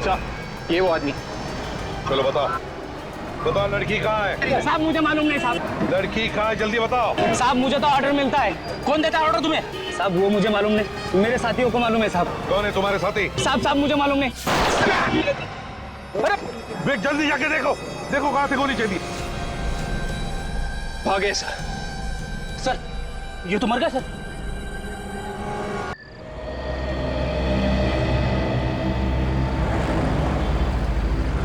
साहब ये वो आदमी। चलो बताओ बताओ, लड़की कहाँ है? साहब मुझे मालूम नहीं साहब। लड़की कहाँ है, जल्दी बताओ। साहब मुझे तो ऑर्डर मिलता है। कौन देता है ऑर्डर तुम्हें? साहब वो मुझे मालूम नहीं, मेरे साथियों को मालूम है साहब। कौन है तुम्हारे साथी? साहब मुझे मालूम नहीं। अरे जल्दी जाके देखो, देखो कहाँ से गोली चली। भागे सर। सर ये तो मर गया सर।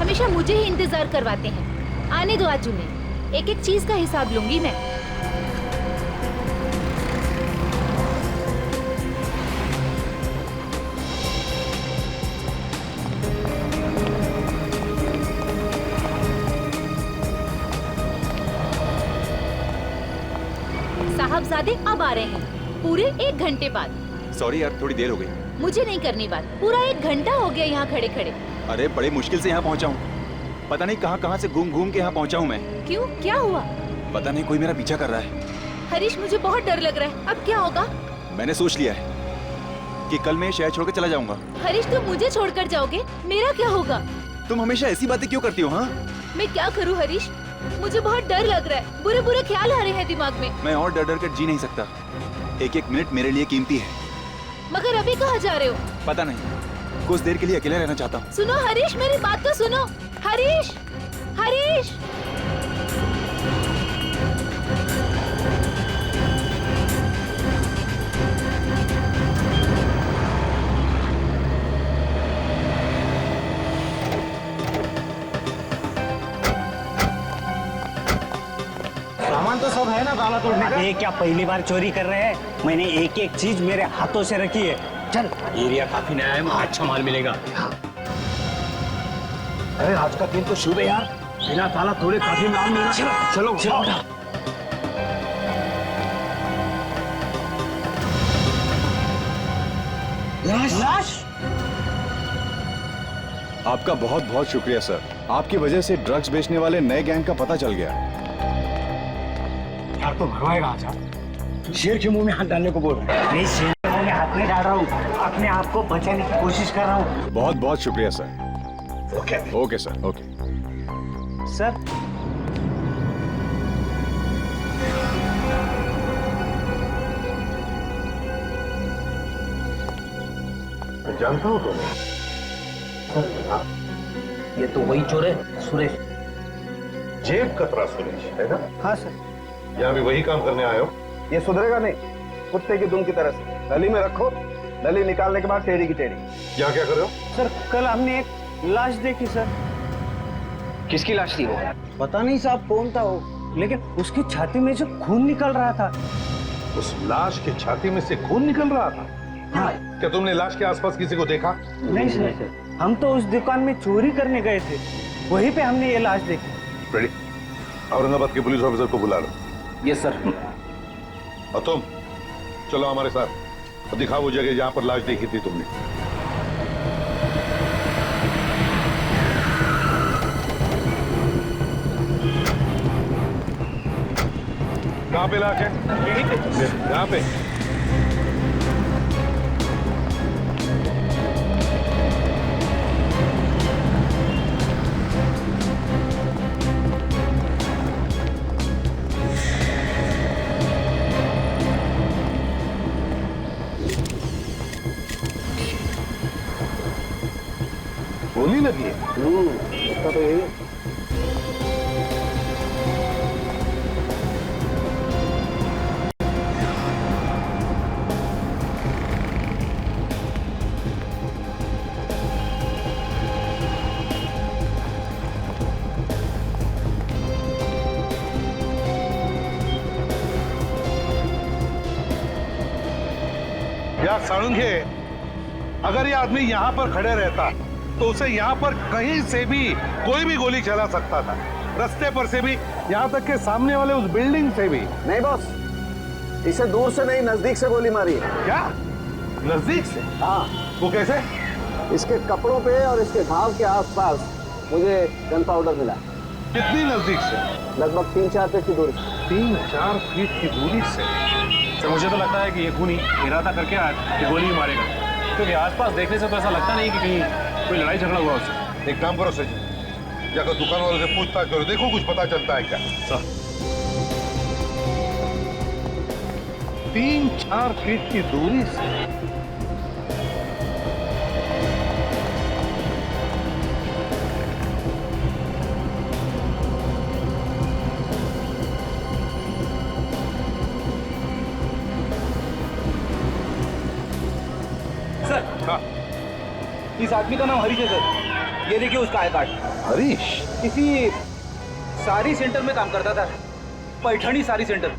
हमेशा मुझे ही इंतजार करवाते हैं। आने दो आज उन्हें, एक एक चीज का हिसाब लूंगी मैं। साहबजादे अब आ रहे हैं पूरे 1 घंटे बाद। सॉरी यार, थोड़ी देर हो गई। मुझे नहीं करनी बात, पूरा 1 घंटा हो गया यहाँ खड़े खड़े। अरे बड़े मुश्किल से यहाँ पहुँचा हूँ, पता नहीं कहाँ से घूम घूम के यहाँ पहुँचा हूँ मैं। क्यों, क्या हुआ? पता नहीं, कोई मेरा पीछा कर रहा है। हरीश मुझे बहुत डर लग रहा है, अब क्या होगा? मैंने सोच लिया है कि कल मैं शहर छोड़ के चला जाऊंगा। हरीश तुम मुझे छोड़कर जाओगे, मेरा क्या होगा? तुम हमेशा ऐसी बातें क्यों करती हो? हाँ मैं क्या करूँ हरीश, मुझे बहुत डर लग रहा है, बुरे बुरे ख्याल आ रहे हैं दिमाग में। मैं और डर डर कर जी नहीं सकता, एक एक मिनट मेरे लिए कीमती है। मगर अभी कहाँ जा रहे हो? पता नहीं, कुछ देर के लिए अकेले रहना चाहता हूँ। सुनो हरीश, मेरी बात तो सुनो। हरीश, हरीश। सामान तो सब है ना ताला तोड़ने का? ये क्या पहली बार चोरी कर रहे हैं? मैंने एक एक चीज मेरे हाथों से रखी है। चल, एरिया काफी नया है, अच्छा माल मिलेगा। अरे आज का दिन तो शुभ है यार, बिना ताला तोड़े काफी माल मिलेगा। चलो चलो। लाश? आपका बहुत बहुत शुक्रिया सर, आपकी वजह से ड्रग्स बेचने वाले नए गैंग का पता चल गया। यार तो भरवाएगा आज। शेर के मुंह में हाथ डालने को बोल रहे हैं। नहीं, शेर के मुंह में हाथ नहीं डाल रहा हूँ, अपने आप को बचाने की कोशिश कर रहा हूँ। बहुत बहुत शुक्रिया sir. Okay sir, okay sir. जानता हूँ तुम्हें? ये तो वही चोर है, सुरेश। जेब कतरा सुरेश है ना? हाँ सर। यहाँ भी वही काम करने आए हो? ये सुधरेगा नहीं, कुत्ते की दुम की तरह से नली में रखो, नली निकालने के बाद टेढ़ी की टेढ़ी। यहाँ क्या कर रहे हो? सर कल हमने एक लाश देखी सर। किसकी लाश थी वो? पता नहीं साहब कौन था वो, लेकिन उसकी छाती में से खून निकल रहा था। उस लाश की छाती में से खून निकल रहा था? हाँ। क्या तुमने लाश के आसपास किसी को देखा? नहीं सर, हम तो उस दुकान में चोरी करने गए थे, वहीं पे हमने ये लाश देखी। रेडी, औरंगाबाद के पुलिस ऑफिसर को बुला लो। Yes sir. और तुम चलो हमारे साथ और दिखाओ वो जगह जहां पर लाश देखी थी तुमने। कहाँ पे लाश है? यहाँ पे। गोली लगी है? इसका तो यही है। यार साळुंखे, अगर ये आदमी यहाँ पर खड़े रहता तो उसे यहाँ पर कहीं से भी कोई भी गोली चला सकता था, रास्ते पर से भी, यहाँ तक के सामने वाले उस बिल्डिंग से भी। नहीं बॉस, इसे दूर से नहीं नजदीक से गोली मारी है। क्या? नजदीक से? हाँ। वो कैसे? इसके कपड़ों पे और इसके घाव के आसपास मुझे गन पाउडर मिला। कितनी नजदीक से? लगभग 3-4 फीट की दूरी से। 3-4 फीट की दूरी से? तो मुझे तो लगता है कि ये खूनी इरादा करके आया कि गोली ही मारेगा, क्योंकि आसपास देखने से तो ऐसा लगता नहीं कि कहीं कोई लड़ाई झगड़ा हुआ उससे? एक काम करो सचिन, जाकर दुकान वालों से पूछताछ करो, देखो कुछ पता चलता है क्या। सर 3-4 फीट की दूरी से सर, हाँ, इस आदमी का नाम हरीश है सर। ये देखिए उसका आई कार्ड। हरीश किसी साड़ी सेंटर में काम करता था, पैठणी साड़ी सेंटर।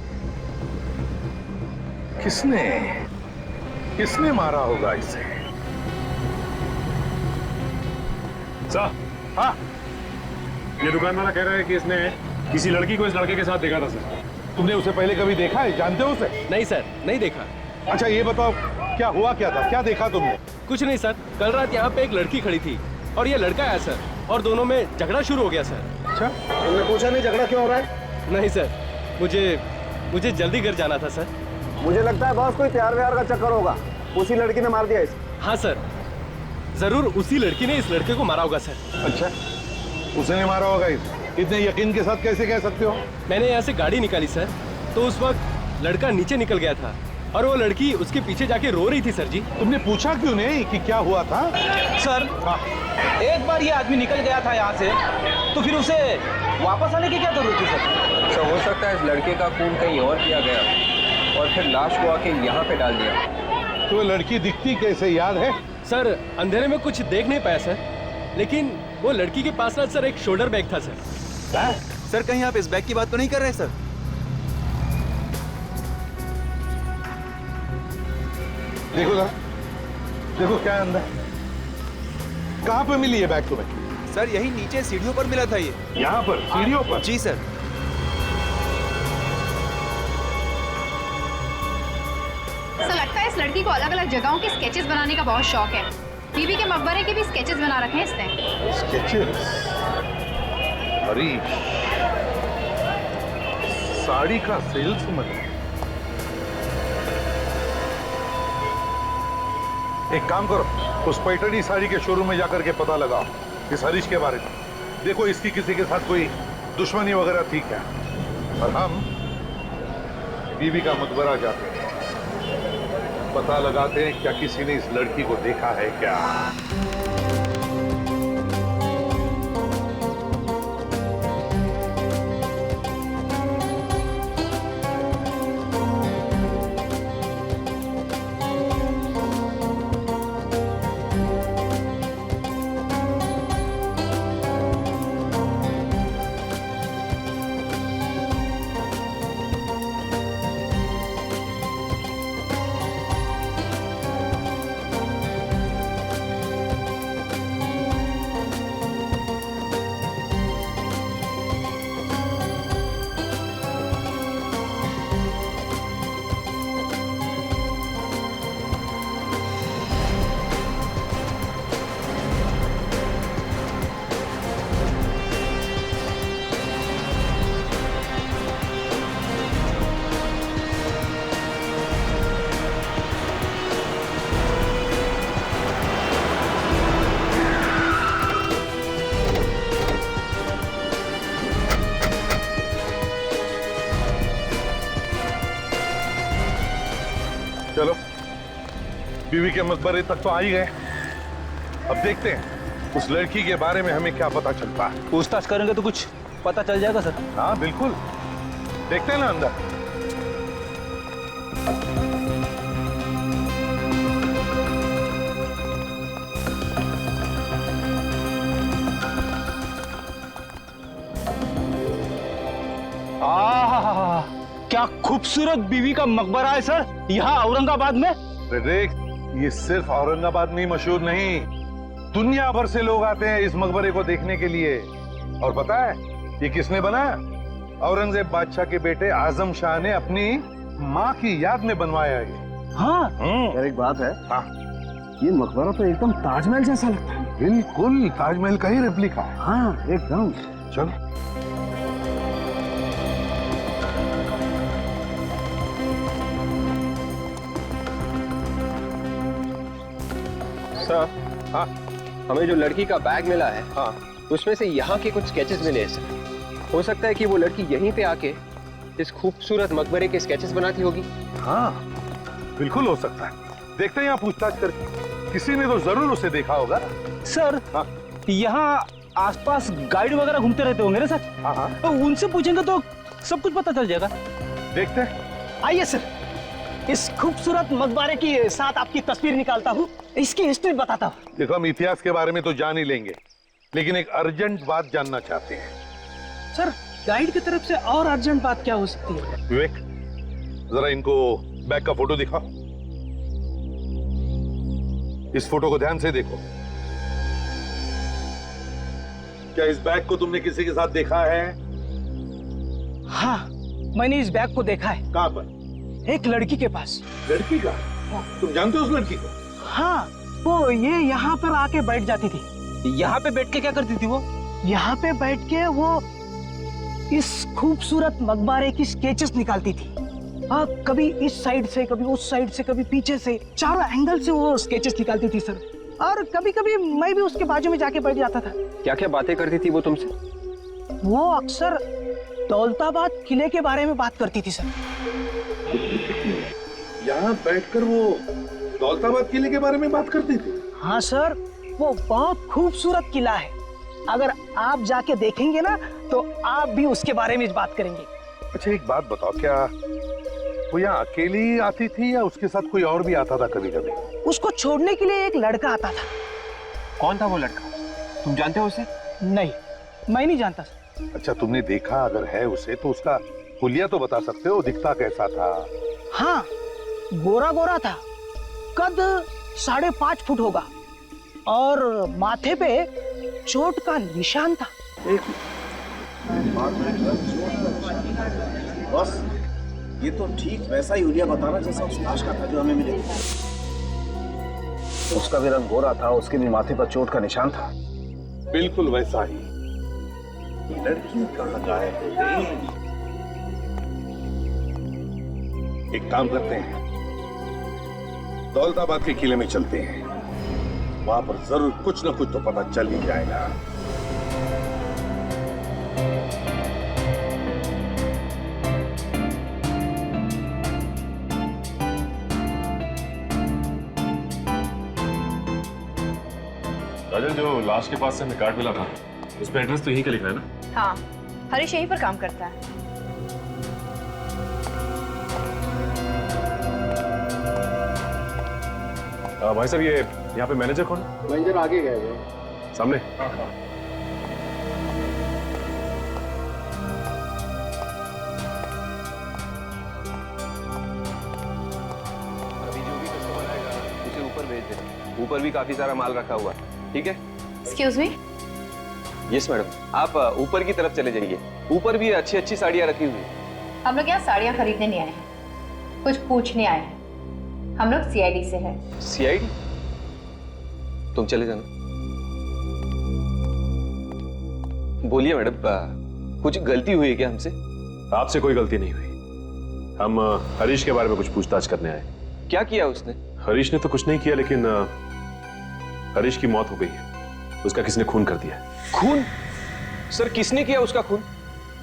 किसने किसने मारा होगा इसे? सर, हाँ, ये दुकान वाला कह रहा है कि इसने किसी लड़की को इस लड़के के साथ देखा था सर। तुमने उसे पहले कभी देखा है? जानते हो उसे? नहीं सर, नहीं देखा। अच्छा ये बताओ, क्या हुआ क्या था, क्या देखा तुमने? कुछ नहीं सर, कल रात यहाँ पे एक लड़की खड़ी थी और ये लड़का आया सर, और दोनों में झगड़ा शुरू हो गया सर। अच्छा, तुमने पूछा नहीं झगड़ा क्यों हो रहा है? नहीं सर, मुझे जल्दी घर जाना था सर। मुझे लगता है बॉस कोई प्यार व्यार का चक्कर होगा, उसी लड़की ने मार दिया इसे। हाँ सर, जरूर उसी लड़की ने इस लड़के को मारा होगा सर। अच्छा, उसने मारा होगा इसे? इतने यकीन के साथ कैसे कह सकते हो? मैंने यहाँ से गाड़ी निकाली सर, तो उस वक्त लड़का नीचे निकल गया था और वो लड़की उसके पीछे जाके रो रही थी सर जी। तुमने पूछा क्यों नहीं कि क्या हुआ था? सर, एक बार ये आदमी निकल गया था यहाँ से, तो फिर उसे वापस आने की क्या जरूरत थी सर? अच्छा, हो सकता है इस लड़के का खून कहीं और किया गया और फिर लाश को आके यहाँ पे डाल दिया। तो लड़की दिखती कैसे, याद है? सर, अंधेरे में कुछ देख नहीं पाया सर, लेकिन वो लड़की के पास ना सर एक शोल्डर बैग था सर। सर कहीं आप इस बैग की बात तो नहीं कर रहे सर? देखो ना, देखो क्या अंदर। कहाँ पे मिली ये बैग तुम्हें? सर यही नीचे सीढ़ियों पर मिला था ये। यहाँ पर सीढ़ियों पर? जी सर। ऐसा लगता है इस लड़की को अलग अलग जगहों के स्केचेस बनाने का बहुत शौक है। बीबी के मकबरे के भी स्केचेस बना रखे हैं इसने। स्केचेस? हरीश साड़ी का सेल्समैन। एक काम करो, उस पैठणी साड़ी के शोरूम में जाकर के पता लगाओ इस हरीश के बारे में। देखो इसकी किसी के साथ कोई दुश्मनी वगैरह थी क्या? और हम बीबी का मकबरा जाते हैं, पता लगाते हैं क्या किसी ने इस लड़की को देखा है क्या। चलो बीवी के मकबरे तक तो आ ही गए, अब देखते हैं उस लड़की के बारे में हमें क्या पता चलता है। पूछताछ करेंगे तो कुछ पता चल जाएगा सर। हाँ बिल्कुल, देखते हैं ना अंदर। क्या खूबसूरत बीवी का मकबरा है सर, यहाँ औरंगाबाद में। देख, ये सिर्फ औरंगाबाद में ही मशहूर नहीं, दुनिया भर से लोग आते हैं इस मकबरे को देखने के लिए। और पता है ये किसने बनाया? औरंगजेब बादशाह के बेटे आजम शाह ने अपनी माँ की याद में बनवाया ये। हाँ यार एक बात है, हाँ ये मकबरा तो एकदम ताजमहल जैसा लगता है। बिल्कुल ताजमहल का ही रेप्लिका है। हाँ एकदम। चलो सर, हाँ हमें जो लड़की का बैग मिला है, हाँ, उसमें से यहाँ के कुछ स्केचेस मिले हैं सर। हो सकता है कि वो लड़की यहीं पे आके इस खूबसूरत मकबरे के स्केचेस बनाती होगी। हाँ, बिल्कुल हो सकता है। देखते हैं यहाँ पूछताछ करके, किसी ने तो जरूर उसे देखा होगा। सर हाँ। यहाँ आसपास गाइड वगैरह घूमते रहते होंगे ना सर? हाँ हाँ, तो उनसे पूछेंगे तो सब कुछ पता चल जाएगा। देखते हैं। आइए सर, इस खूबसूरत मकबरे के साथ आपकी तस्वीर निकालता हूँ, इसकी हिस्ट्री बताता हूँ। देखो, हम इतिहास के बारे में तो जान ही लेंगे, लेकिन एक अर्जेंट बात जानना चाहते हैं। सर, गाइड की तरफ से और अर्जेंट बात क्या हो सकती है? विवेक, जरा इनको बैग का फोटो दिखाओ। इस फोटो को ध्यान से देखो। क्या इस बैग को तुमने किसी के साथ देखा है? हाँ, मैंने इस बैग को देखा है। कहां पर? एक लड़की के पास। लड़की का? तुम जानते हो उस लड़की को? हाँ, वो ये यहाँ पर आके बैठ जाती थी। यहाँ पे बैठ के क्या करती थी वो? यहाँ पे बैठ के वो इस खूबसूरत मकबरे की स्केचेस निकालती थी। कभी इस साइड से, कभी उस साइड से, कभी पीछे से, चारों एंगल से वो स्केचेस निकालती थी सर। और कभी कभी मैं भी उसके बाजू में जाके बैठ जाता था। क्या क्या बातें करती थी वो तुमसे? वो अक्सर दौलताबाद किले के बारे में बात करती थी सर। यहाँ बैठकर वो दौलताबाद किले के बारे में बात करती थी? हाँ सर, वो बहुत खूबसूरत किला है। अगर आप जाके देखेंगे ना तो आप भी उसके बारे में बात करेंगे। अच्छा, एक बात बताओ, क्या वो यहाँ अकेली आती थी या उसके साथ कोई और भी आता था कभी कभी? उसको छोड़ने के लिए एक लड़का आता था। कौन था वो लड़का? तुम जानते हो उसे? नहीं, मैं नहीं जानता। अच्छा, तुमने देखा अगर है उसे तो उसका हुलिया तो बता सकते हो, दिखता कैसा था? हाँ, गोरा गोरा था, कद 5.5 फुट होगा और माथे पे चोट का निशान था। बस ये तो ठीक वैसा ही हुलिया बताना जैसा उस लाश का था जो हमें मिले। उसका भी रंग गोरा था, उसके भी माथे पर चोट का निशान था। बिल्कुल वैसा ही। लड़की कहाँ गायब हो गई? एक काम करते हैं, दौलताबाद के किले में चलते हैं, वहां पर जरूर कुछ न कुछ तो पता चल ही जाएगा। राजन, जो लाश के पास से हमें कार्ड मिला था, उस पे एड्रेस तो यहीं का लिखा है ना? हाँ, हरीश यहीं पर काम करता है। भाई साहब, ये यहाँ पे मैनेजर कौन है? मैनेजर आगे गए हुए। सामने। अभी जो भी कस्टमर आएगा उसे ऊपर भेज दे। ऊपर भी काफी सारा माल रखा हुआ है, ठीक है? Excuse me. यस मैडम, आप ऊपर की तरफ चले जाइए। ऊपर भी अच्छी अच्छी साड़ियाँ रखी हुई है। हम लोग यहाँ साड़ियाँ खरीदने नहीं आए हैं, कुछ पूछने आए हैं। हम लोग सीआईडी से हैं। सीआईडी? तुम चले जाना। बोलिए मैडम, कुछ गलती हुई है क्या हमसे? आपसे कोई गलती नहीं हुई। हम हरीश के बारे में कुछ पूछताछ करने आए। क्या किया उसने? हरीश ने तो कुछ नहीं किया, लेकिन हरीश की मौत हो गई है। उसका किसी ने खून कर दिया है। खून? सर, किसने किया उसका खून?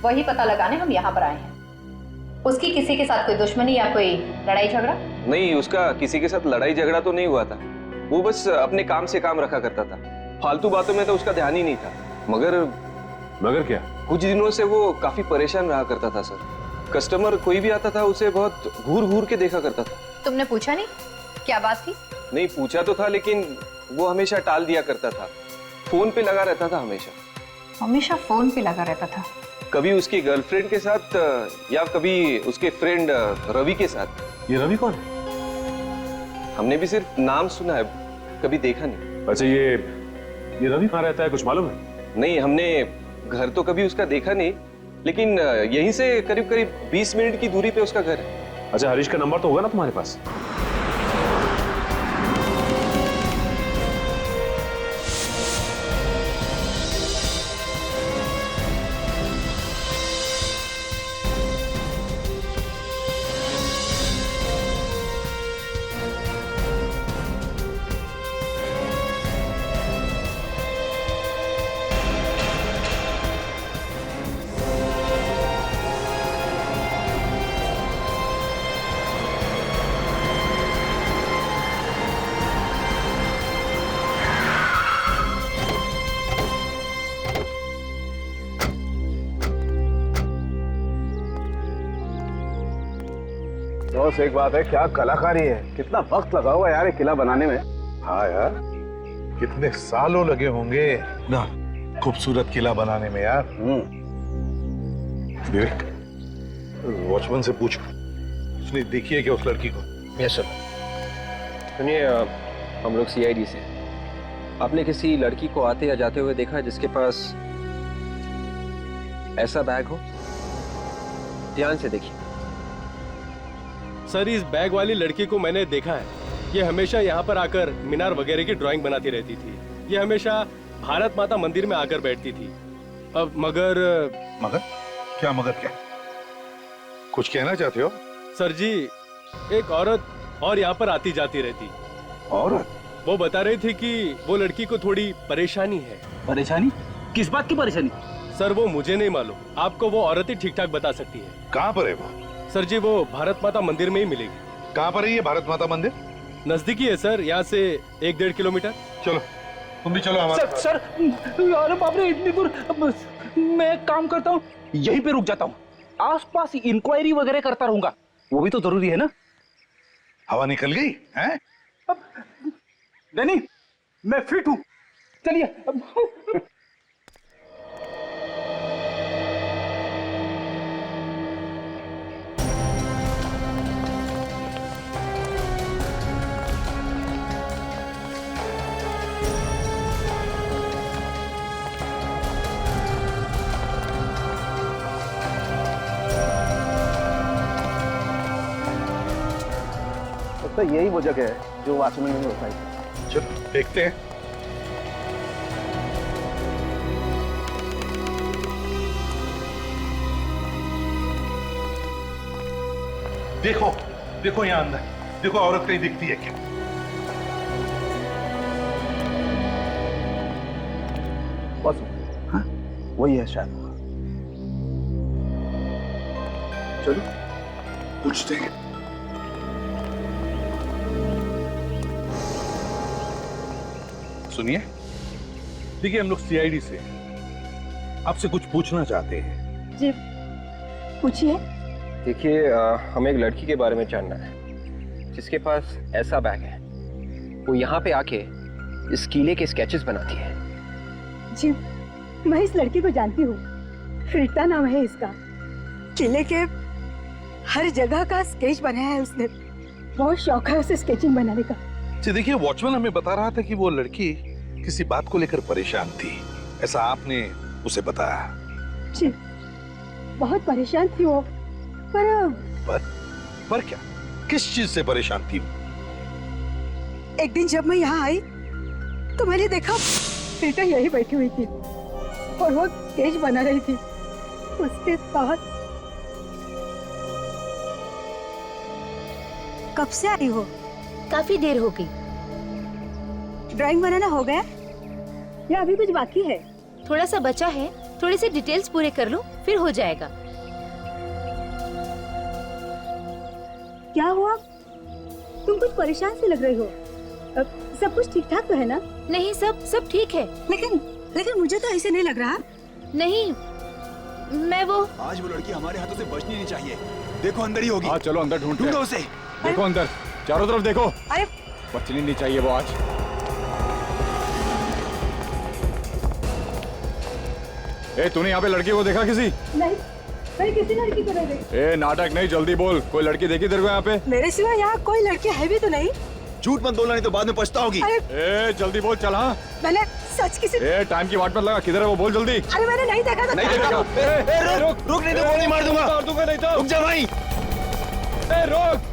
वही पता लगाने हम यहाँ पर आए हैं। उसकी किसी के साथ कोई दुश्मनी या कोई लड़ाई झगड़ा? नहीं, उसका किसी के साथ लड़ाई झगड़ा तो नहीं हुआ था। वो बस अपने काम से काम रखा करता था, फालतू बातों में तो उसका ध्यान ही नहीं था। मगर क्या? कुछ दिनों से वो काफी परेशान रहा करता था सर। कस्टमर कोई भी आता था उसे बहुत घूर घूर के देखा करता था। तुमने पूछा नहीं क्या बात थी? नहीं, पूछा तो था, लेकिन वो हमेशा टाल दिया करता था। फोन पे लगा रहता था हमेशा। हमेशा फोन पे लगा रहता था? कभी उसकी गर्लफ्रेंड के साथ या कभी उसके फ्रेंड रवि के साथ। ये रवि कौन है? हमने भी सिर्फ नाम सुना है, कभी देखा नहीं। अच्छा, ये रवि कहाँ रहता है, कुछ मालूम है? नहीं, हमने घर तो कभी उसका देखा नहीं, लेकिन यहीं से करीब करीब 20 मिनट की दूरी पे उसका घर है। अच्छा, हरीश का नंबर तो होगा ना तुम्हारे पास? बॉस एक बात है, क्या कलाकारी है, कितना वक्त लगा हुआ यार ये किला बनाने में। हाँ यार, कितने सालों लगे होंगे ना खूबसूरत किला बनाने में यार। विवेक, वॉचमैन से पूछो, उसने देखी है क्या उस लड़की को? Yes sir. सुनिए, हम लोग सीआईडी से, आपने किसी लड़की को आते या जाते हुए देखा जिसके पास ऐसा बैग हो? ध्यान से देखिए। सर, इस बैग वाली लड़की को मैंने देखा है। ये हमेशा यहाँ पर आकर मीनार वगैरह की ड्राइंग बनाती रहती थी। ये हमेशा भारत माता मंदिर में आकर बैठती थी। अब मगर क्या कुछ कहना चाहते हो? सर जी, एक औरत और यहाँ पर आती जाती रहती। औरत? वो बता रही थी कि वो लड़की को थोड़ी परेशानी है। परेशानी? किस बात की परेशानी? सर, वो मुझे नहीं मालूम, आपको वो औरत ही ठीक ठाक बता सकती है। कहाँ पर है वो? सर जी, वो भारत माता मंदिर में ही मिलेगी। कहाँ पर है ये भारत माता मंदिर? नजदीकी है सर, यहाँ से 1-1.5 किलोमीटर। चलो, तुम भी चलो हमारे। सर, अरे बाप रे, इतनी दूर। मैं एक काम करता हूँ, यहीं पे रुक जाता हूँ, आसपास इंक्वायरी वगैरह करता रहूंगा, वो भी तो जरूरी है ना। हवा निकल गई हैं? डैनी, मैं फिट हूँ, चलिए। तो यही वो जगह है जो वॉचमैन ने बताई। चलो देखते हैं। देखो यहाँ अंदर, देखो औरत कहीं दिखती है क्या? बस हाँ, वही है शायद। चलो पूछते हैं। सुनिए, देखिए हम लोग सीआईडी से आपसे कुछ पूछना चाहते हैं। जी पूछिए। देखिए, हमें एक लड़की के बारे में जानना है जिसके पास ऐसा बैग है। वो यहाँ पे आके इस किले के स्केचेस बनाती है। जी, मैं इस लड़की को जानती हूँ, रीता नाम है इसका। किले के हर जगह का स्केच बनाया है उसने। बहुत शौक है उसे स्केचिंग बनाने का। जी देखिए, वॉचमैन हमें बता रहा था कि वो लड़की किसी बात को लेकर परेशान थी, ऐसा आपने उसे बताया? जी, बहुत परेशान थी वो। पर क्या? किस चीज से परेशान थी? एक दिन जब मैं यहाँ आई तो मैंने देखा रीता यही बैठी हुई थी और वो स्केच बना रही थी। उसके बाद कब से आई हो? काफी देर हो गई। ड्राइंग बनाना हो गया या अभी कुछ बाकी है? थोड़ा सा बचा है, थोड़े से डिटेल्स पूरे कर लो, फिर हो जाएगा। क्या हुआ? तुम कुछ परेशान से लग रही हो। सब कुछ ठीक ठाक तो है ना? नहीं, सब ठीक है। लेकिन मुझे तो ऐसे नहीं लग रहा। नहीं, मैं वो आज वो लड़की हमारे हाथों से बचनी नहीं चाहिए। देखो अंदर ही होगी। हाँ चलो अंदर ढूंढो उसे। देखो अंदर, चारों तरफ देखो। अरे बचनी नहीं चाहिए वो आज। ए, तूने यहाँ पे लड़की को देखा किसी? नहीं, मैं किसी लड़की को नहीं देखी। ए, नाटक नहीं, जल्दी बोल। कोई लड़की देखी तेरे को यहाँ पे? मेरे सिवा यहाँ कोई लड़की है भी तो नहीं। झूठ मत बोलना, नहीं तो बाद में पछताओगी। ए, जल्दी बोल, चल। हाँ मैंने सच किसी। ए, टाइम की वाट मत लगा। किधर है वो, बोल जल्दी। अरे मैंने नहीं देखा था। नहीं देखा? रुक नहीं तो गोली मार दूंगा। नहीं तो रुक जा भाई। रुक।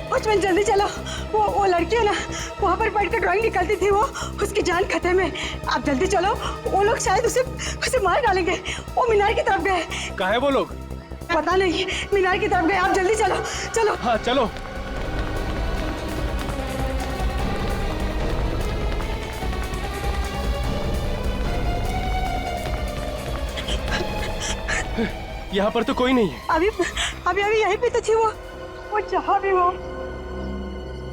वॉचमैन जल्दी चलो। वो लड़की है ना, वहाँ पर बैठ कर ड्राइंग निकालती थी, वो उसकी जान खतरे में। आप जल्दी चलो, वो लोग शायद उसे मार डालेंगे। वो मीनार की तरफ गए। कहाँ है वो लोग? पता नहीं मीनार की तरफ गए। आप जल्दी चलो चलो। हाँ चलो। यहाँ पर तो कोई नहीं है। अभी अभी अभी यहीं पे तो थी वो जहाँ भी हो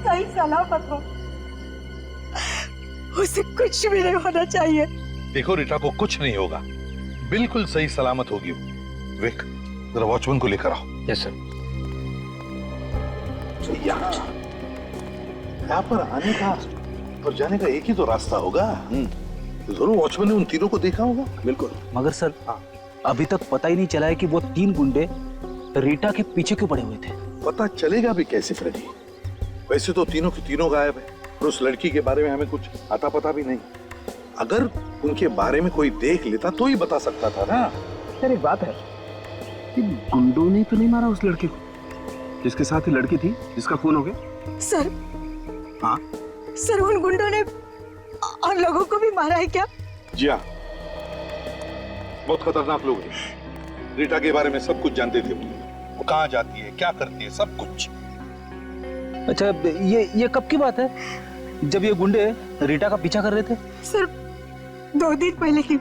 सही सलामत हो। उसे कुछ भी नहीं होना चाहिए। देखो रीटा को कुछ नहीं होगा, बिल्कुल सही सलामत होगी वो। विक, जरा वॉचमैन को लेकर आओ। Yes sir. यहाँ पर आने का और जाने का एक ही तो रास्ता होगा। तो जरूर वॉचमैन ने उन तीनों को देखा होगा। बिल्कुल। मगर सर अभी तक पता ही नहीं चला है कि वो 3 गुंडे रीटा के पीछे क्यों पड़े हुए थे। पता चलेगा भी कैसे फ्रेडी? वैसे तो तीनों के तीनों गायब है और उस लड़की के बारे में हमें कुछ आता पता भी नहीं। अगर उनके बारे में कोई देख लेता तो ही बता सकता था ना। सर एक बात है कि गुंडों ने तो नहीं मारा उस लड़के को जिसके साथ ही लड़की थी जिसका खून हो गया? सर हाँ सर उन गुंडों ने और लोगों को भी मारा है क्या? जी हाँ, बहुत खतरनाक लोग हैं। रीटा के बारे में सब कुछ जानते थे वो कहाँ जाती है, क्या करती है, सब कुछ। अच्छा ये कब की बात है जब ये गुंडे रीटा का पीछा कर रहे थे? सर 2 दिन पहले की।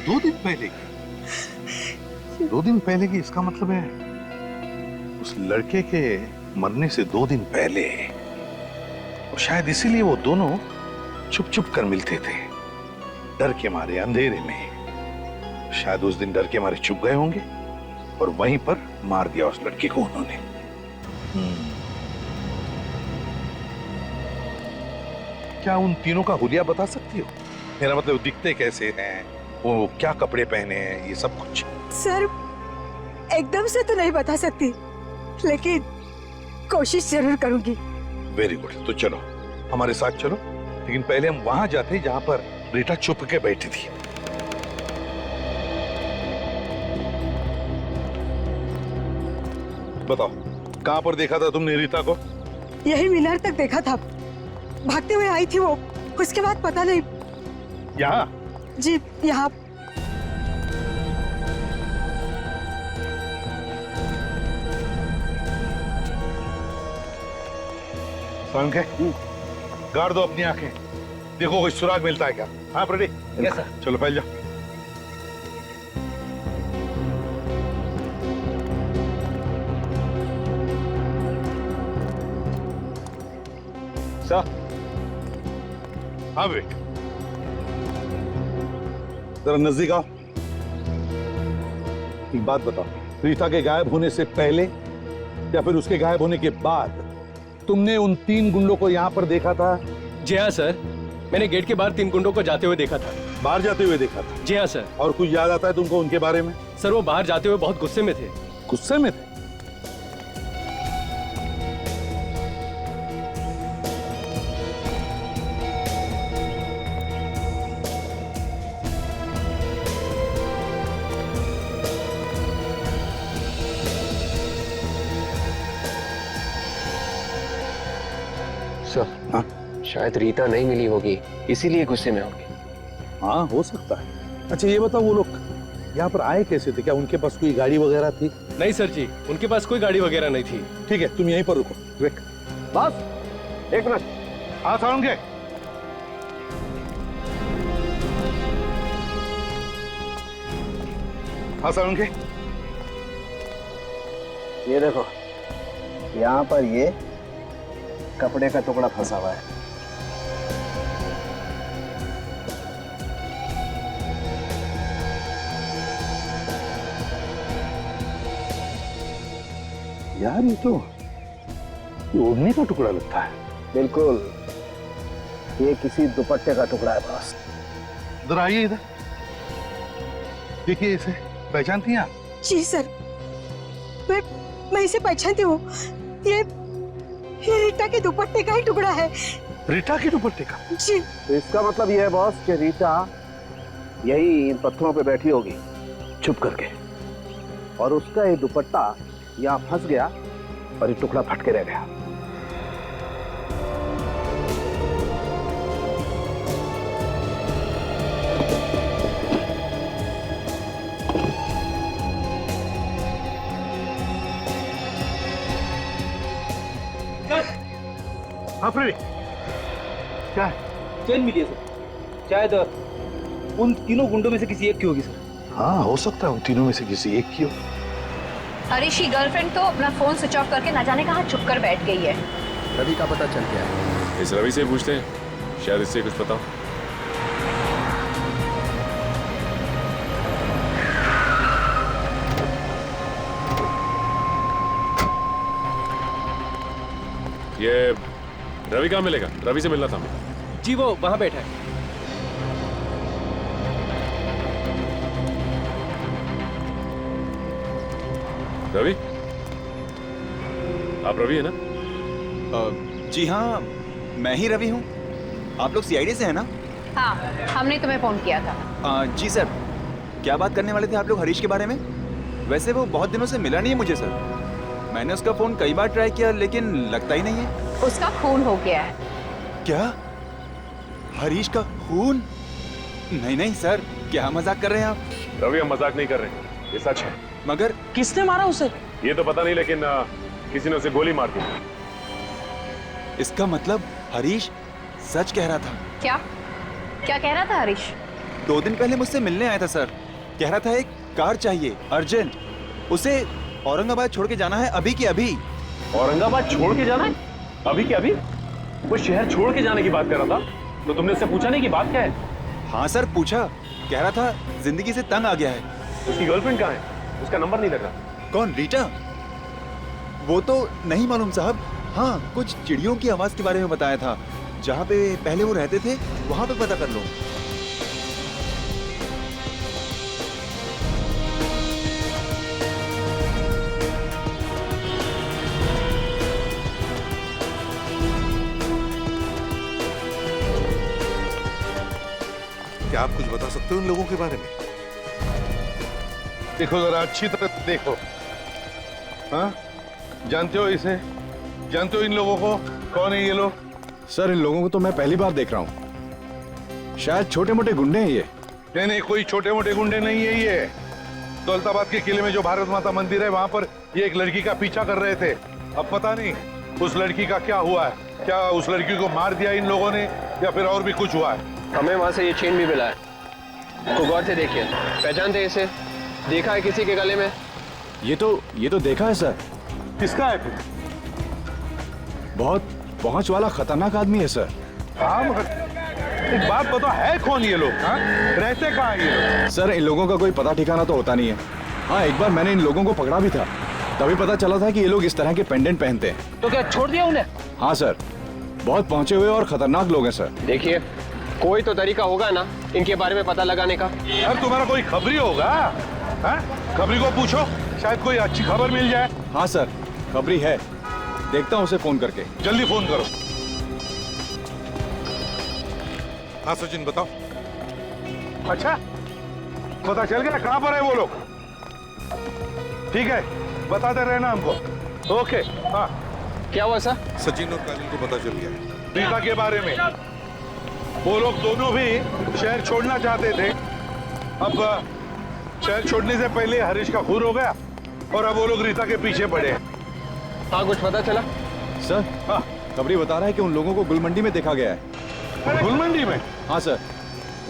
2 दिन पहले की? 2 दिन पहले की इसका मतलब है उस लड़के के मरने से 2 दिन पहले। और शायद इसीलिए वो दोनों छुप छुप कर मिलते थे, डर के मारे, अंधेरे में। शायद उस दिन डर के मारे छुप गए होंगे और वहीं पर मार दिया उस लड़के को उन्होंने। क्या उन तीनों का हुलिया बता सकती हो? मेरा मतलब दिखते कैसे हैं, वो क्या कपड़े पहने हैं, ये सब कुछ। सर एकदम से तो नहीं बता सकती लेकिन कोशिश जरूर करूंगी। वेरी गुड, तो चलो हमारे साथ चलो, लेकिन पहले हम वहां जाते हैं जहां पर रीटा छुप के बैठी थी। बताओ कहां पर देखा था तुमने रीता को? यही मीनार तक देखा था, भागते हुए आई थी वो। उसके बाद पता नहीं। यहाँ? जी यहाँ। गाड़ दो अपनी आंखें, देखो कोई सुराग मिलता है क्या। हाँ रेडी? Yes sir. चलो फैल जाओ। सर। हाँ विक, जरा नजदीक आओ। एक बात बताओ, रीता के गायब होने से पहले या फिर उसके गायब होने के बाद तुमने उन 3 गुंडों को यहाँ पर देखा था? जी हाँ सर, मैंने गेट के बाहर 3 गुंडों को जाते हुए देखा था। बाहर जाते हुए देखा था? जी हाँ सर। और कुछ याद आता है तुमको उनके बारे में? सर वो बाहर जाते हुए बहुत गुस्से में थे। गुस्से में थे? सर हाँ, शायद रीता नहीं मिली होगी इसीलिए गुस्से में होगी। हाँ हो सकता है। अच्छा ये बताओ, वो लोग यहाँ पर आए कैसे थे? क्या उनके पास कोई गाड़ी वगैरह थी? नहीं सर जी, उनके पास कोई गाड़ी वगैरह नहीं थी। ठीक है, तुम यहीं पर रुको। विक, बस 1 मिनट। हाँ सारंगे, हाँ सारंगे, ये देखो यहाँ पर ये कपड़े का टुकड़ा फंसा हुआ है। यार ये तो ओढ़ने का टुकड़ा लगता है। बिल्कुल, ये किसी दुपट्टे का टुकड़ा है बॉस। इधर आइए, इधर देखिए, इसे पहचानती हैं आप? जी सर, मैं इसे पहचानती हूँ। ये रीटा के दुपट्टे का ही टुकड़ा है। रीटा के दुपट्टे का? जी। तो इसका मतलब ये है बॉस कि रीटा यही इन पत्थरों पे बैठी होगी छुप करके, और उसका ये दुपट्टा यहाँ फंस गया और ये टुकड़ा फट के रह गया। हाँ फ्रेडी, क्या है? चेन मिली है सर, शायद उन तीनों गुंडों में से किसी एक की होगी सर। हाँ हो सकता है उन तीनों में से किसी एक की हो। हरीश की गर्लफ्रेंड तो अपना फोन स्विच ऑफ करके न जाने कहाँ छुप कर बैठ गई है। रवि का पता चल गया है। इस रवि से पूछते हैं, शायद इससे कुछ पता हो। ये रवि कहाँ मिलेगा? रवि से मिलना था हमें। जी वो वहां बैठा है। रवि, आप रवि है ना? जी हाँ, मैं ही रवि हूँ। आप लोग सीआईडी से हैं ना? हाँ, हमने तुम्हें फोन किया था। जी सर, क्या बात करने वाले थे आप लोग हरीश के बारे में? वैसे वो बहुत दिनों से मिला नहीं है मुझे सर। मैंने उसका फोन कई बार ट्राई किया लेकिन लगता ही नहीं है। उसका खून हो गया है। क्या? हरीश का खून? नहीं नहीं सर, क्या मजाक कर रहे हैं आप? रवि, हम मजाक नहीं कर रहे, ये सच है। मगर किसने मारा उसे? ये तो पता नहीं, लेकिन किसी ने उसे गोली मार दी। इसका मतलब हरीश सच कह रहा था। क्या क्या कह रहा था हरीश? 2 दिन पहले मुझसे मिलने आया था सर। कह रहा था एक कार चाहिए अर्जेंट, उसे औरंगाबाद छोड़ के जाना है अभी की अभी। औरंगाबाद छोड़ के जाना है अभी के अभी? वो शहर छोड़ के जाने की बात कर रहा था, तो तुमने उससे पूछा नहीं कि बात क्या है? हाँ सर पूछा, कह रहा था जिंदगी से तंग आ गया है। उसकी गर्लफ्रेंड कहाँ है? उसका नंबर नहीं लगा। कौन, रीटा? वो तो नहीं मालूम साहब। हाँ, कुछ चिड़ियों की आवाज के बारे में बताया था। जहाँ पे पहले वो रहते थे वहां पे पता कर लो। क्या आप कुछ बता सकते हो उन लोगों के बारे में? देखो जरा अच्छी तरह देखो। हाँ, जानते हो इसे? जानते हो इन लोगों को? कौन है ये लोग? सर इन लोगों को तो मैं पहली बार देख रहा हूँ। शायद छोटे मोटे गुंडे हैं ये। नहीं नहीं, कोई छोटे मोटे गुंडे नहीं है ये। दौलताबाद के किले में जो भारत माता मंदिर है वहां पर ये एक लड़की का पीछा कर रहे थे। अब पता नहीं उस लड़की का क्या हुआ है। क्या उस लड़की को मार दिया इन लोगों ने या फिर और भी कुछ हुआ है? हमें वहां से ये चेन भी मिला है। को गौर से देखिए, पहचानते हैं इसे? देखा है किसी के गले में? ये तो देखा है सर। किसका है फिर? बहुत पहुंच वाला खतरनाक आदमी है सर। हाँ, एक बात बताओ, है कौन ये लोग? हाँ? रहते कहाँ हैं ये लोग? सर इन लोगों का कोई पता ठिकाना तो होता नहीं है। हाँ, एक बार मैंने इन लोगों को पकड़ा भी था, तभी पता चला था कि ये लोग इस तरह के पेंडेंट पहनते हैं। तो क्या छोड़ दिया उन्हें? हाँ सर, बहुत पहुंचे हुए और खतरनाक लोग हैं सर। देखिए, कोई तो तरीका होगा ना इनके बारे में पता लगाने का। यार तुम्हारा कोई खबरी होगा? हाँ? खबरी को पूछो, शायद कोई अच्छी खबर मिल जाए। हाँ सर, खबरी है, देखता हूँ उसे फोन करके। जल्दी फोन करो। हाँ सचिन बताओ। अच्छा, पता चल गया कहाँ पर है वो लोग? ठीक है, बताते रहना हमको। ओके। हाँ, क्या हुआ सर? सचिन और काजल को पता चल गया रीता के बारे में। वो लोग दोनों भी शहर छोड़ना चाहते थे। अब शहर छोड़ने से पहले हरीश का खून हो गया और अब वो लोग रीता के पीछे पड़े हैं। हाँ, कुछ पता चला? सर हाँ, खबरी बता रहा है कि उन लोगों को गुलमंडी में देखा गया है। गुलमंडी में? हाँ सर,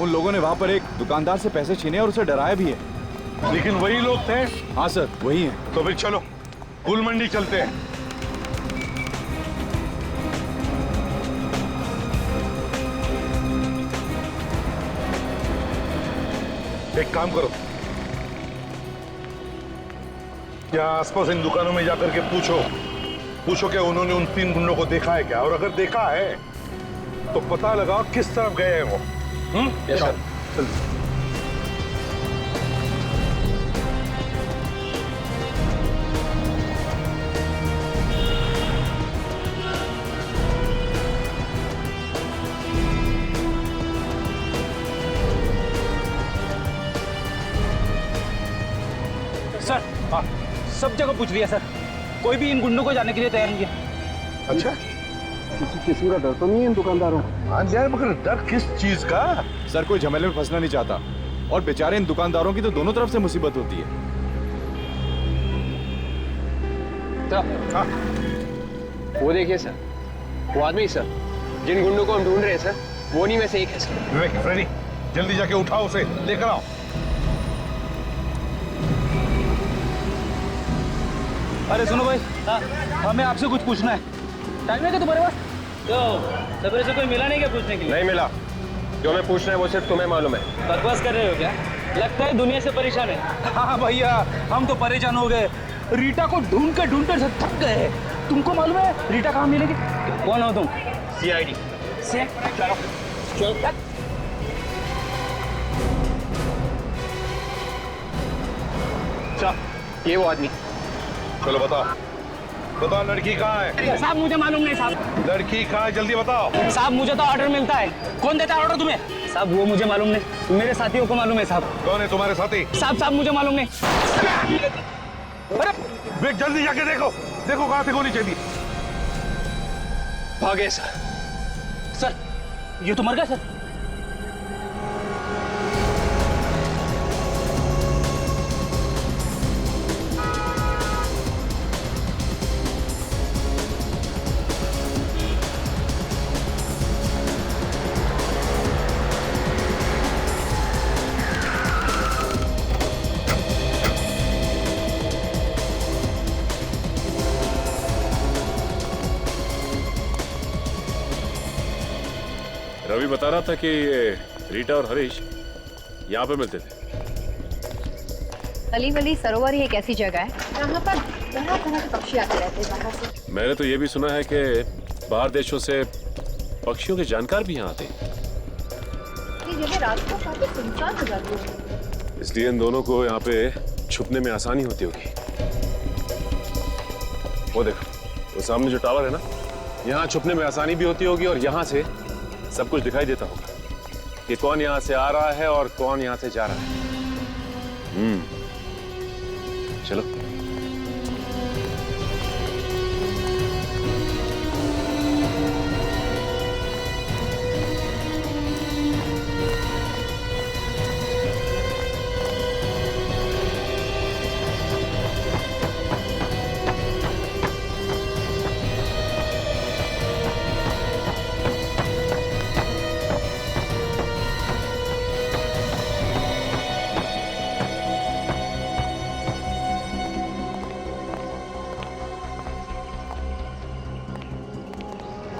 उन लोगों ने वहाँ पर एक दुकानदार से पैसे छीने और उसे डराया भी है। लेकिन वही लोग थे? हाँ सर, वही है। तो फिर चलो गुलमंडी चलते हैं। एक काम करो, यहाँ आसपास इन दुकानों में जाकर के पूछो क्या उन्होंने उन 3 गुंडों को देखा है क्या, और अगर देखा है तो पता लगाओ किस तरफ गए हैं वो। Yes sir. चल। सर हाँ, सब जगह पूछ लिया सर, कोई भी इन गुंडों को जाने के लिए तैयार नहीं है। अच्छा, किसी किस्म का डर तो नहीं है इन दुकानदारों? हाँ यार, मगर डर किस चीज का? सर कोई झमेले में फंसना नहीं चाहता, और बेचारे इन दुकानदारों की तो दोनों तरफ से मुसीबत होती है। सर, हाँ, वो देखिए सर, वो आदमी सर, जिन गुंडों को हम ढूंढ रहे हैं सर, वो नहीं में से एक है सर। विवेक, फ्रेडी, जल्दी जाके उठाओ उसे, लेकर आओ। अरे सुनो भाई, हमें आपसे कुछ पूछना है। टाइम है क्या तुम्हारे पास? तो सवेरे से कोई मिला नहीं क्या पूछने के लिए? नहीं मिला। जो मैं पूछना है वो सिर्फ तुम्हें मालूम है। बकवास कर रहे हो क्या? लगता है दुनिया से परेशान है। हाँ भैया, हम तो परेशान हो गए। रीटा को ढूंढते थक गए। तुमको मालूम है रीटा कहाँ मिलेगी? कौन हो तुम? CID। चलो चलो। ये वो आदमी। चलो बताओ, बताओ लड़की कहाँ है? साहब मुझे मालूम नहीं साहब। लड़की कहाँ है, जल्दी बताओ। साहब मुझे तो ऑर्डर मिलता है। कौन देता है ऑर्डर तुम्हें? साहब वो मुझे मालूम नहीं, मेरे साथियों को मालूम है साहब। कौन है तुम्हारे साथी? साहब मुझे मालूम नहीं। अरे बेट, जल्दी जाके देखो, देखो कहाँ से गोली चली। भागे सर। सर ये तो मर गया सर। रवि बता रहा था कि ये रीटा और हरीश यहाँ पे मिलते थे। अली वली सरोवर ही एक ऐसी जगह है जहाँ पर तरह तरह के पक्षी आते रहते हैं बाहर से। मैंने तो ये भी सुना है कि बाहर देशों से पक्षियों के जानकार भी यहाँ आते हैं। ये जगह रात को काफी सुनसान हो जाती है, इसलिए इन दोनों को यहाँ पे छुपने में आसानी होती होगी। वो देखो, वो सामने जो टावर है ना, यहाँ छुपने में आसानी भी होती होगी और यहाँ से सब कुछ दिखाई देता होगा कि कौन यहाँ से आ रहा है और कौन यहाँ से जा रहा है। चलो।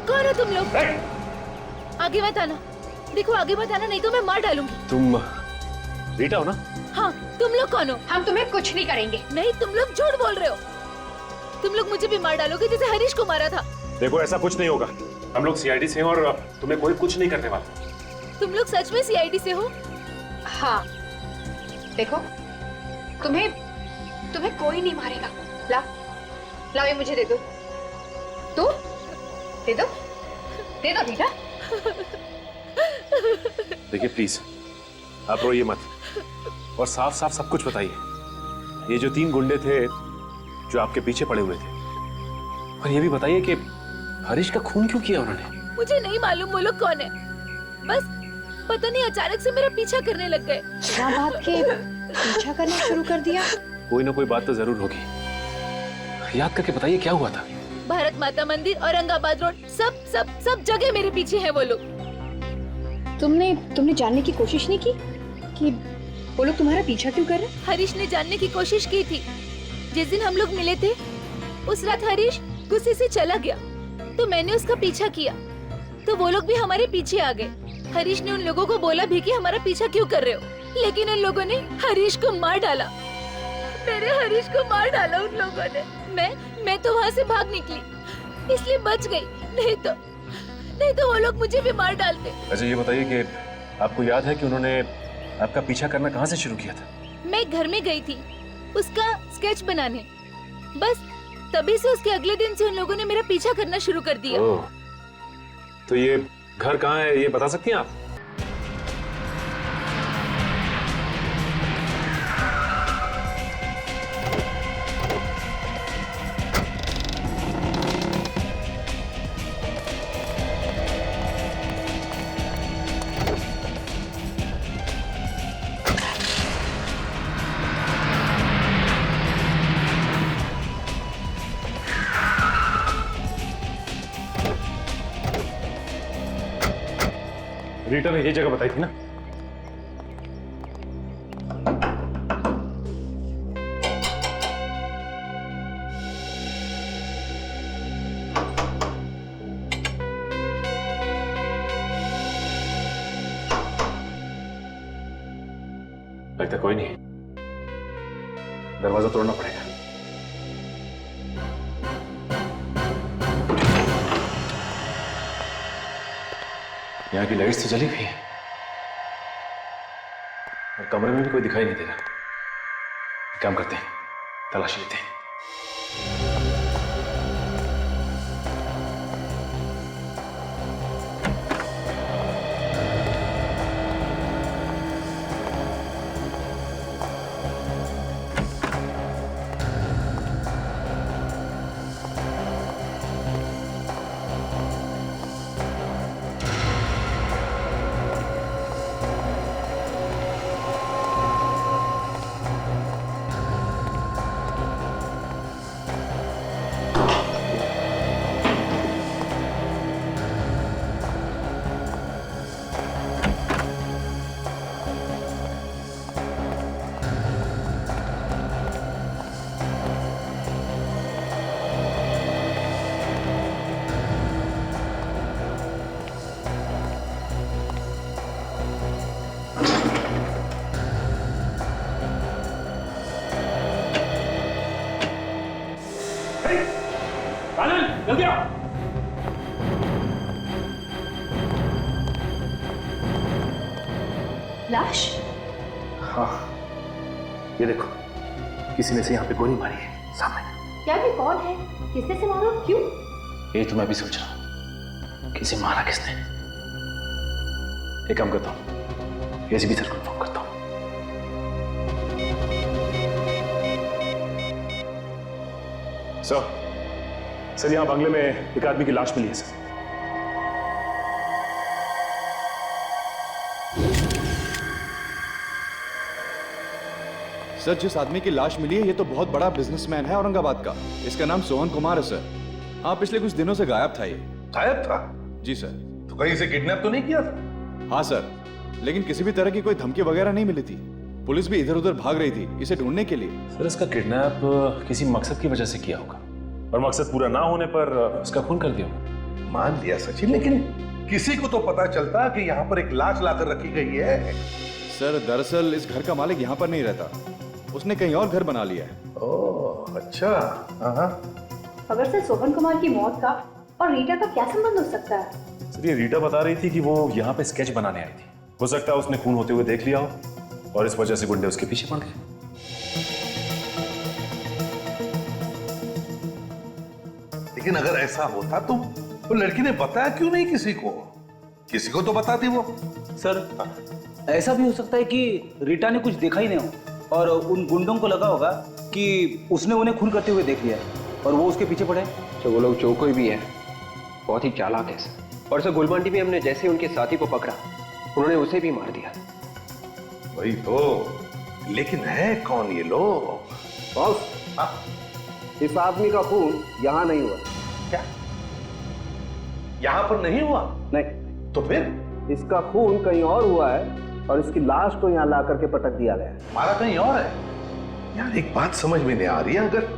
कौन हो तुम लोग? आगे मत आना, देखो आगे मत आना, नहीं तो मैं मार डालूंगी। तुम रीटा हो ना? हाँ, तुम लोग कौन हो? हम तुम्हें कुछ नहीं करेंगे। नहीं, तुम लोग झूठ बोल रहे हो। तुम लोग मुझे भी मार डालोगे जैसे हरीश को मारा था। देखो ऐसा कुछ नहीं होगा, हम लोग CID से हैं और तुम्हें कोई कुछ नहीं करने वाला। तुम लोग सच में CID से हो? हाँ, देखो तुम्हें कोई नहीं मारेगा। लाओ ये मुझे दे दो। तू दे दो रीटा। देखिए प्लीज, आप रोइए मत और साफ साफ सब कुछ बताइए। ये जो 3 गुंडे थे जो आपके पीछे पड़े हुए थे, और ये भी बताइए कि हरीश का खून क्यों किया उन्होंने? मुझे नहीं मालूम वो लोग कौन है, बस पता नहीं अचानक से मेरा पीछा करने लग गए। क्या बात के पीछा करना शुरू कर दिया? कोई ना कोई बात तो जरूर होगी, याद करके बताइए क्या हुआ था। भारत माता मंदिर, औरंगाबाद रोड, सब जगह मेरे पीछे हैं वो लोग। तुमने जानने की कोशिश नहीं की कि वो लोग तुम्हारा पीछा क्यों कर रहे हैं? हरीश ने जानने की कोशिश की थी। जिस दिन हम लोग मिले थे उस रात हरीश गुस्से से चला गया, तो मैंने उसका पीछा किया, तो वो लोग भी हमारे पीछे आ गए। हरीश ने उन लोगों को बोला भी कि हमारा पीछा क्यों कर रहे हो, लेकिन उन लोगों ने हरीश को मार डाला। मेरे हरीश को मार डाला उन लोगों ने। मैं तो वहाँ से भाग निकली, इसलिए बच गई, नहीं तो वो लोग मुझे भी मार डालते। अच्छा ये बताइए कि आपको याद है कि उन्होंने आपका पीछा करना कहाँ से शुरू किया था? मैं घर में गई थी उसका स्केच बनाने, बस तभी से उसके अगले दिन से उन लोगों ने मेरा पीछा करना शुरू कर दिया। तो ये घर कहाँ है, ये बता सकती हैं आप? रीटा ने ये जगह बताई थी ना? लगता कोई नहीं, दरवाजा तोड़ना पड़ेगा। यहाँ की लाइट्स तो जली हुई है और कमरे में भी कोई दिखाई नहीं दे रहा। काम करते हैं, तलाशी लेते हैं। जल्दी आओ। लाश? हाँ, ये देखो, किसी ने से यहाँ पे गोली मारी है सामने। क्या भी कौन है? किसने से मारा? क्यों? ये तो मैं भी सोच रहा हूँ, किसे मारा किसने। एक काम करता हूँ, एसीपी सर को फोन करता हूँ। सर, यहाँ बंगले में एक आदमी की लाश मिली है सर। सर, जिस आदमी की लाश मिली है ये तो बहुत बड़ा बिजनेसमैन है औरंगाबाद का। इसका नाम सोहन कुमार है सर। हाँ, पिछले कुछ दिनों से गायब था ये। गायब था? जी सर। तो कहीं से किडनैप तो नहीं किया था? हाँ सर, लेकिन किसी भी तरह की कोई धमकी वगैरह नहीं मिली थी। पुलिस भी इधर उधर भाग रही थी इसे ढूंढने के लिए। सर, इसका किडनैप किसी मकसद की वजह से किया होगा और मकसद पूरा ना होने पर उसका खून कर दिया होगा। मान लिया सचिन, लेकिन किसी को तो पता चलता कि यहाँ पर एक लाश लाकर रखी गई है। सर, दरअसल इस घर का मालिक यहाँ पर नहीं रहता, उसने कहीं और घर बना लिया है। ओह, अच्छा। हाँ। खबर से सोहन कुमार की मौत का और रीटा का क्या संबंध हो सकता है? सर, ये रीटा बता रही थी कि वो यहाँ पे स्केच बनाने आई थी। हो सकता है उसने खून होते हुए देख लिया हो और इस वजह से गुंडे उसके पीछे पड़ गए। लेकिन अगर ऐसा होता तो वो लड़की ने बताया क्यों नहीं किसी को? किसी को तो बताती वो। सर, ऐसा भी हो सकता है कि रीटा ने कुछ देखा ही नहीं हो और उन गुंडों को लगा होगा कि उसने उन्हें खून करते हुए देख लिया और वो उसके पीछे पड़े। तो वो लोग जो कोई भी है बहुत ही चालाक है सर। और सर, गुलमांडी में हमने जैसे उनके साथी को पकड़ा उन्होंने उसे भी मार दिया। वही तो, लेकिन है कौन ये लोग? बॉस, इस आदमी का खून यहाँ नहीं हुआ। क्या यहाँ पर नहीं हुआ? नहीं। तो फिर इसका खून कहीं और हुआ है और इसकी लाश को यहाँ ला करके पटक दिया गया है। मारा कहीं और है? यार, एक बात समझ में नहीं आ रही है। अगर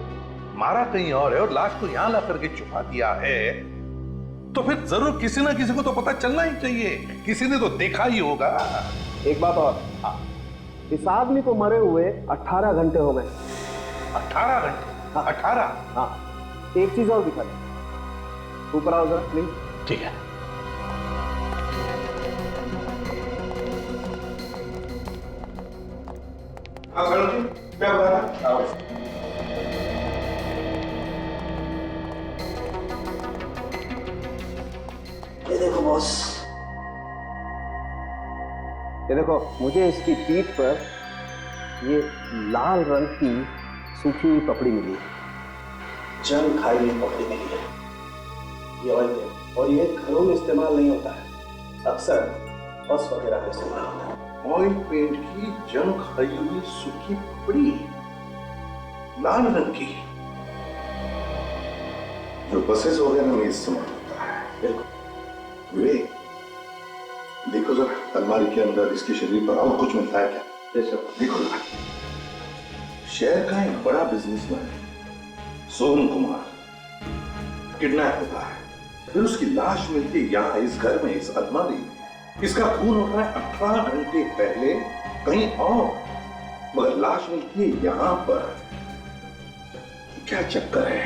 मारा कहीं और है और लाश को यहाँ ला करके छुपा दिया है तो फिर जरूर किसी ना किसी को तो पता चलना ही चाहिए। किसी ने तो देखा ही होगा। एक बात और, इस आदमी को मरे हुए 18 घंटे हो गए। 18 घंटे? हाँ। 18? हाँ। एक चीज और दिखा दे, ऊपर आओ जरा प्लीज। ठीक है। क्या बता रहा? ये देखो बॉस, ये देखो, मुझे इसकी पीठ पर ये लाल रंग की सूखी हुई पपड़ी मिली है। जंग खाई हुई पपड़ी मिली है। ये ऑयल पेंट, और ये घरों में इस्तेमाल नहीं होता है, अक्सर बस वगैरह में इस्तेमाल होता है। ऑयल पेंट की जंग खाई हुई सूखी पपड़ी, लाल रंग की, जो बसेस वगैरह में इस्तेमाल होता है। बिल्कुल। वे देखो जरा अलमारी के अंदर इसके शरीर पर और कुछ मिलता है क्या? देखो जरा। शहर का एक बड़ा बिजनेसमैन है सोहन कुमार, किडनैप होता है, फिर उसकी लाश मिलती है यहाँ इस घर में, इस अलमारी में। इसका खून होता है 18 घंटे पहले कहीं और, मगर लाश मिलती है यहाँ पर। क्या चक्कर है?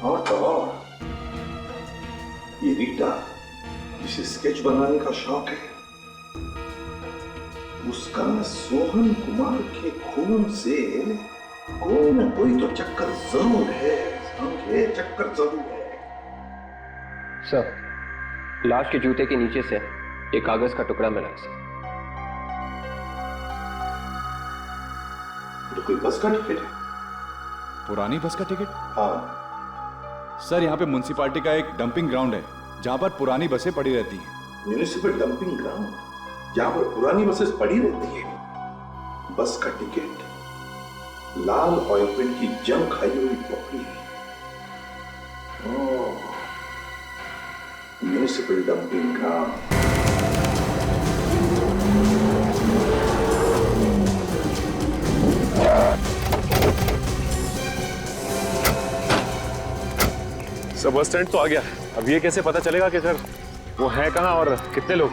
और तो और ये रीटा जिसे स्केच बनाने का शौक है, उसका सोहन कुमार के खून से कोई ना कोई तो चक्कर जरूर है, समझे? चक्कर जरूर है। सर, लाश के जूते के नीचे से एक कागज का टुकड़ा मिला है सर। तो कोई बस का टिकट है? पुरानी बस का टिकट? हाँ सर, यहाँ पे म्युनिसिपालिटी का एक डंपिंग ग्राउंड है जहाँ पर पुरानी बसें पड़ी रहती हैं। म्यूनिसिपल डंपिंग ग्राउंड जहाँ पर पुरानी बसेस पड़ी रहती है। बस का टिकट, लाल ऑयल पेंट की जंग खाई हुई पपड़ी। ओह, म्यूनिसिपल डंपिंग ग्राउंड। सब बस स्टैंड तो आ गया। अब ये कैसे पता चलेगा कि सर वो है कहाँ और कितने लोग?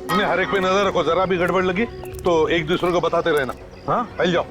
तुमने हर एक पे नजर रखो, जरा भी गड़बड़ लगी तो एक दूसरे को बताते रहना। हाँ, फैल जाओ।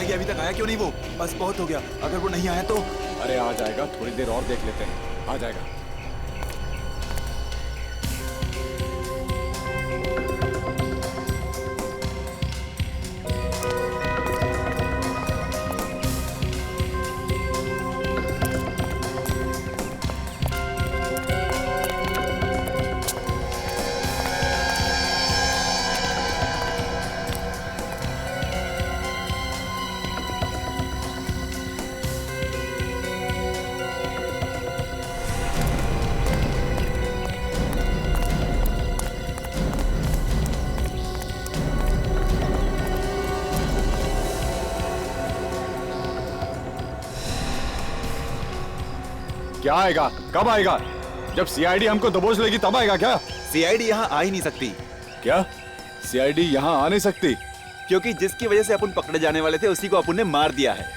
अभी तक आया क्यों नहीं वो? बस बहुत हो गया, अगर वो नहीं आया तो। अरे आ जाएगा, थोड़ी देर और देख लेते हैं, आ जाएगा। क्या आएगा? कब आएगा? जब सीआईडी हमको दबोच लेगी तब आएगा क्या? सीआईडी यहाँ आ ही नहीं सकती। क्या सीआईडी यहाँ आ नहीं सकती? क्योंकि जिसकी वजह से अपन पकड़े जाने वाले थे उसी को अपन ने मार दिया है।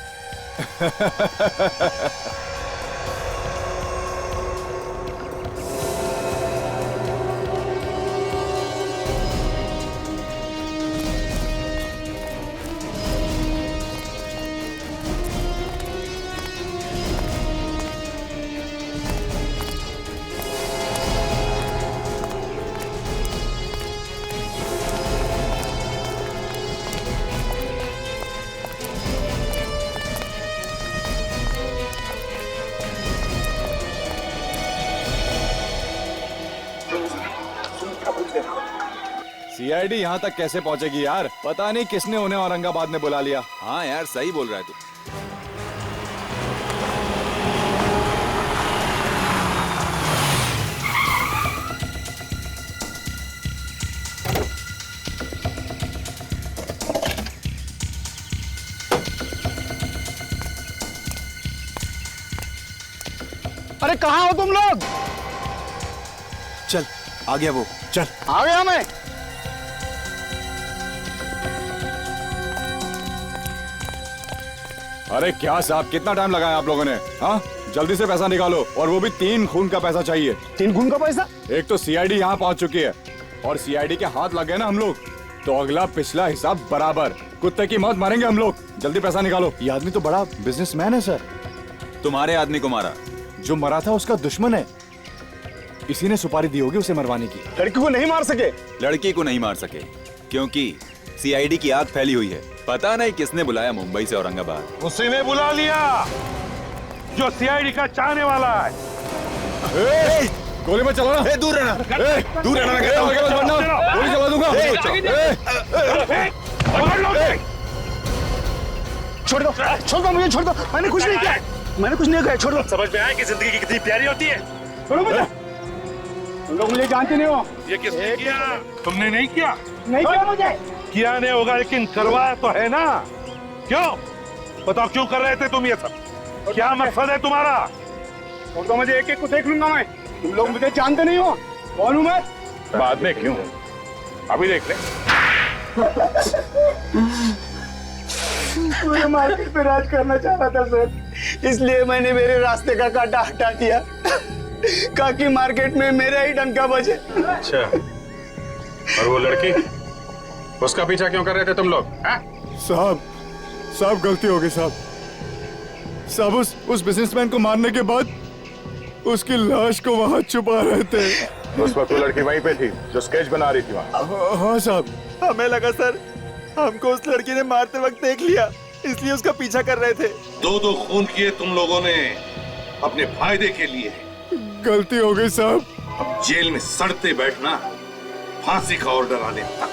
सीआईडी यहाँ तक कैसे पहुँचेगी यार? पता नहीं किसने उन्हें औरंगाबाद में बुला लिया। हाँ यार, सही बोल रहा है तू। अरे कहाँ हो तुम लोग? चल, आ गया वो। चल, आ गया मैं। अरे क्या साहब, कितना टाइम लगाया आप लोगों ने? हाँ, जल्दी से पैसा निकालो, और वो भी 3 खून का पैसा चाहिए। 3 खून का पैसा? एक तो सीआईडी यहाँ पहुँच चुकी है, और सीआईडी के हाथ लग गए ना हम लोग, तो अगला पिछला हिसाब बराबर। कुत्ते की मौत मारेंगे हम लोग। जल्दी पैसा निकालो। ये आदमी तो बड़ा बिजनेसमैन है सर। तुम्हारे आदमी को मारा? जो मरा था उसका दुश्मन है, इसी ने सुपारी दी होगी उसे मरवाने की। लड़की को नहीं मार सके? लड़की को नहीं मार सके क्योंकि सीआईडी की आग फैली हुई है। पता नहीं किसने बुलाया मुंबई से औरंगाबाद। उसी ने बुला लिया जो सीआईडी का चाहने वाला है। गोली मत चलाना। दूर रहना, दूर रहना कहता हूं। गोली चला दूंगा। छोड़ दो, छोड़ दो मुझे, छोड़ दो। मैंने कुछ नहीं किया, मैंने कुछ नहीं किया, छोड़ दो। समझ में आया कि जिंदगी कितनी प्यारी होती है। छोड़ो मुझे, तुम लोग मुझे जानते नहीं हो। ये किसने किया? तुमने नहीं किया? नहीं किया मुझे। किया नहीं होगा, लेकिन करवाया तो है ना। क्यों बताओ, क्यों कर रहे थे तुम ये सब? क्या मकसद है तुम्हारा? छोड़ दो मुझे, एक एक को देख लूंगा मैं। तुम लोग मुझे जानते नहीं हो। कौन हूं मैं? बाद में क्यों, अभी देख ले। मुझे मार्केट पे राज करना चाह रहा था सर, इसलिए मैंने मेरे रास्ते का कांटा हटा दिया, ताकि मार्केट में मेरा ही डंका बजे। अच्छा, और वो लड़की, उसका पीछा क्यों कर रहे थे तुम लोग? साहब गलती हो गई साहब। उस बिजनेसमैन को मारने के बाद उसकी लाश को वहाँ छुपा रहे थे। उस वक्त वो लड़की वहीं पे थी जो स्केच बना रही थी वहाँ। हाँ साहब। हमें लगा सर हमको उस लड़की ने मारते वक्त देख लिया, इसलिए उसका पीछा कर रहे थे। 2-2 खून किए तुम लोगों ने अपने फायदे के लिए। गलती हो गई साहब। अब जेल में सड़ते बैठना, फांसी का ऑर्डर आने तक।